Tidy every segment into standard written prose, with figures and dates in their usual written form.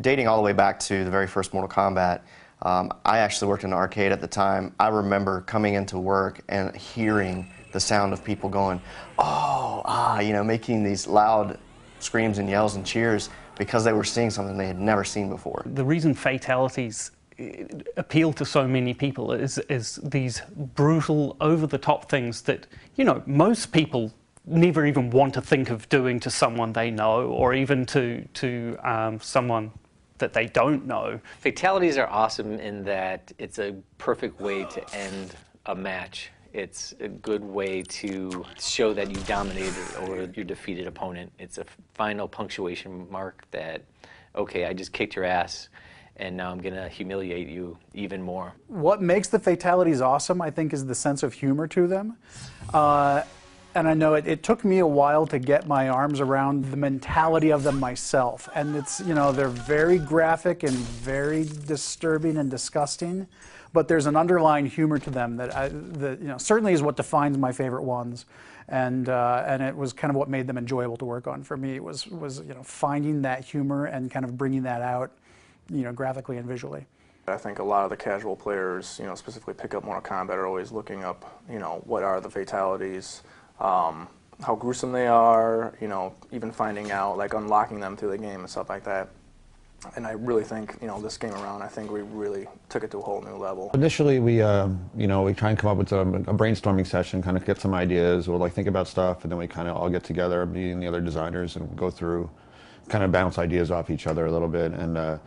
Dating all the way back to the very first Mortal Kombat, I actually worked in an arcade at the time. I remember coming into work and hearing the sound of people going, oh, ah, you know, making these loud screams and yells and cheers because they were seeing something they had never seen before. The reason Fatalities appeal to so many people is these brutal, over-the-top things that, you know, most people never even want to think of doing to someone they know, or even to someone that they don't know. Fatalities are awesome in that it's a perfect way to end a match. It's a good way to show that you dominated over your defeated opponent. It's a final punctuation mark that, okay, I just kicked your ass, and now I'm gonna humiliate you even more. What makes the Fatalities awesome, I think, is the sense of humor to them. And I know it took me a while to get my arms around the mentality of them myself. And it's, you know, they're very graphic and very disturbing and disgusting, but there's an underlying humor to them that, you know, certainly is what defines my favorite ones. And it was kind of what made them enjoyable to work on for me. Was you know, finding that humor and kind of bringing that out, you know, graphically and visually. I think a lot of the casual players, you know, specifically pick up Mortal Kombat, are always looking up, you know, what are the fatalities, how gruesome they are, you know, even finding out, like unlocking them through the game and stuff like that. And I really think, you know, this game around, I think we really took it to a whole new level. Initially, we, you know, we try and come up with a brainstorming session, kind of get some ideas, we'll like think about stuff, and then we kind of all get together, me and the other designers, and go through, kind of bounce ideas off each other a little bit, and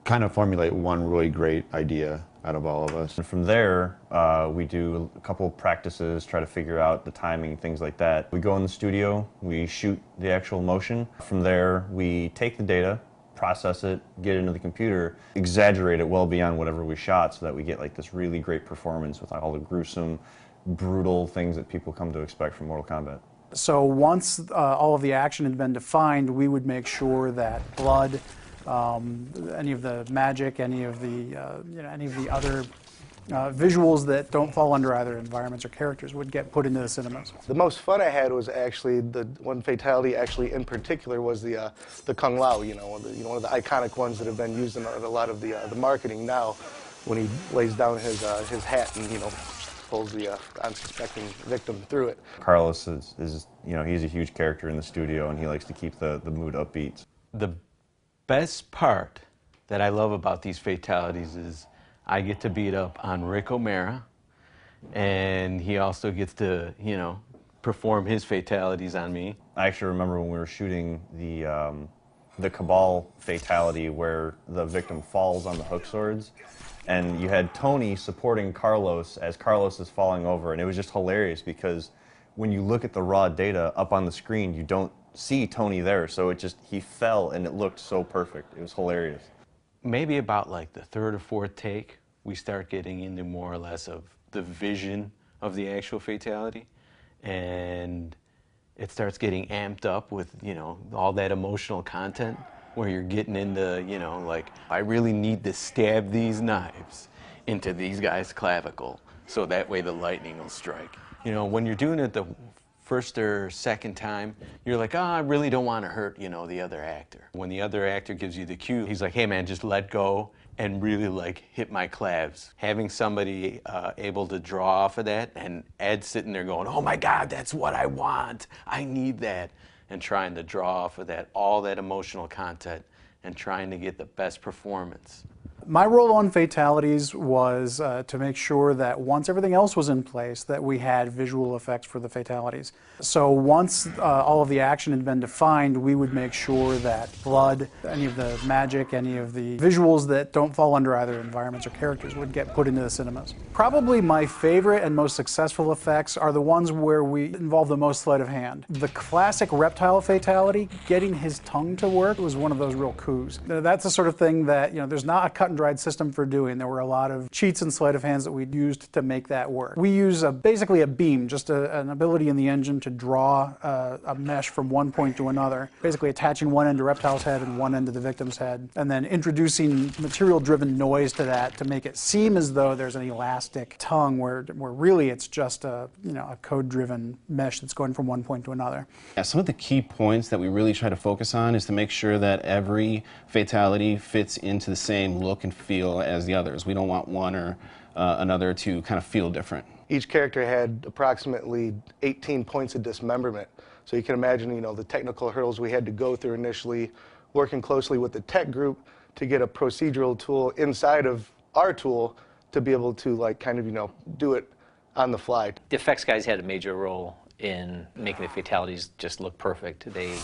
kind of formulate one really great idea out of all of us. And from there, we do a couple of practices, try to figure out the timing, things like that. We go in the studio, we shoot the actual motion. From there, we take the data, process it, get it into the computer, exaggerate it well beyond whatever we shot so that we get like this really great performance with all the gruesome, brutal things that people come to expect from Mortal Kombat. So once all of the action had been defined, we would make sure that blood, any of the magic, any of the you know, any of the other visuals that don't fall under either environments or characters would get put into the cinemas. The most fun I had was actually the one fatality, actually in particular, was the Kung Lao. You know, one of the iconic ones that have been used in a lot of the marketing now, when he lays down his hat and, you know, pulls the unsuspecting victim through it. Carlos is you know, he's a huge character in the studio, and he likes to keep the mood upbeat. The best part that I love about these fatalities is I get to beat up on Rick O'Mara, and he also gets to, you know, perform his fatalities on me. I actually remember when we were shooting the Cabal fatality where the victim falls on the hook swords, and you had Tony supporting Carlos as Carlos is falling over, and it was just hilarious because when you look at the raw data up on the screen, you don't see Tony there, so he fell and it looked so perfect. It was hilarious. Maybe about like the third or fourth take, we start getting into more or less of the vision of the actual fatality, and it starts getting amped up with, you know, all that emotional content where you're getting into, you know, like, I really need to stab these knives into these guys' clavicle so that way the lightning will strike. You know, when you're doing it the first or second time, you're like, oh, I really don't want to hurt, you know, the other actor. When the other actor gives you the cue, he's like, hey man, just let go and really like hit my clavs. Having somebody able to draw off of that, and Ed sitting there going, oh my God, that's what I want, I need that, and trying to draw off of that, all that emotional content, and trying to get the best performance. My role on Fatalities was to make sure that once everything else was in place, that we had visual effects for the fatalities. So once all of the action had been defined, we would make sure that blood, any of the magic, any of the visuals that don't fall under either environments or characters would get put into the cinemas. Probably my favorite and most successful effects are the ones where we involve the most sleight of hand. The classic reptile fatality, getting his tongue to work, was one of those real coups. That's the sort of thing that, you know, there's not a cut and dried system for doing. There were a lot of cheats and sleight of hands that we used to make that work. We use basically a beam, just an ability in the engine to draw a mesh from one point to another, basically attaching one end to Reptile's head and one end to the victim's head, and then introducing material-driven noise to that to make it seem as though there's an elastic tongue where really it's just a code-driven mesh that's going from one point to another. Yeah, some of the key points that we really try to focus on is to make sure that every fatality fits into the same look and feel as the others. We don't want one or another to kind of feel different. Each character had approximately 18 points of dismemberment. So you can imagine, the technical hurdles we had to go through initially, working closely with the tech group to get a procedural tool inside of our tool to be able to do it on the fly. The effects guys had a major role in making the fatalities just look perfect. They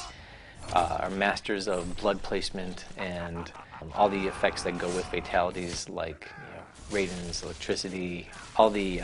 are masters of blood placement and all the effects that go with fatalities, like radons, electricity, all the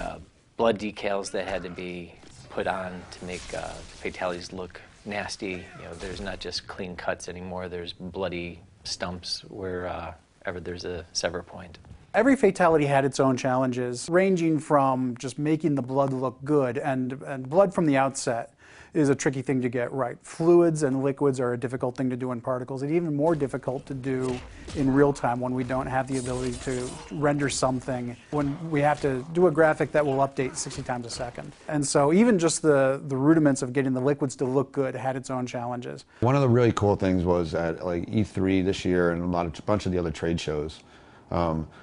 blood decals that had to be put on to make fatalities look nasty. There's not just clean cuts anymore. There's bloody stumps wherever there's a sever point. Every fatality had its own challenges, ranging from just making the blood look good, and blood from the outset is a tricky thing to get right. Fluids and liquids are a difficult thing to do in particles. It's even more difficult to do in real time when we don't have the ability to render something, when we have to do a graphic that will update 60 times a second. And so even just the rudiments of getting the liquids to look good had its own challenges. One of the really cool things was at E3 this year and a bunch of the other trade shows.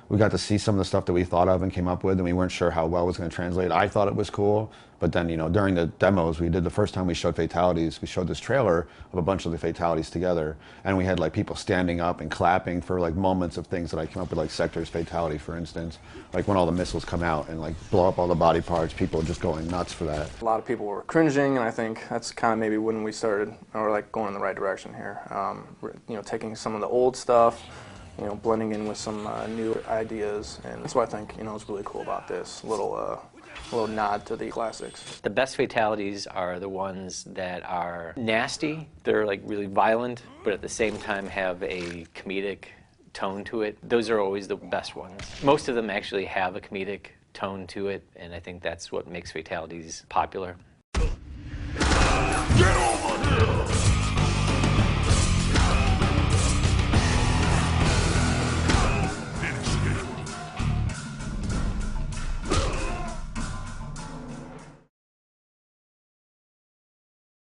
We got to see some of the stuff that we thought of and came up with, and we weren't sure how well it was going to translate. I thought it was cool, but then, during the demos we did, the first time we showed fatalities, we showed this trailer of a bunch of the fatalities together, and we had people standing up and clapping for moments of things that I came up with, like Sector's fatality, for instance, when all the missiles come out and blow up all the body parts, people just going nuts for that. A lot of people were cringing, and I think that's kind of maybe when we started, or going in the right direction here. Taking some of the old stuff, blending in with some new ideas, and that's what I think is really cool about this little nod to the classics. The best fatalities are the ones that are nasty. They're really violent, but at the same time have a comedic tone to it. Those are always the best ones. Most of them actually have a comedic tone to it, and I think that's what makes fatalities popular. Get over!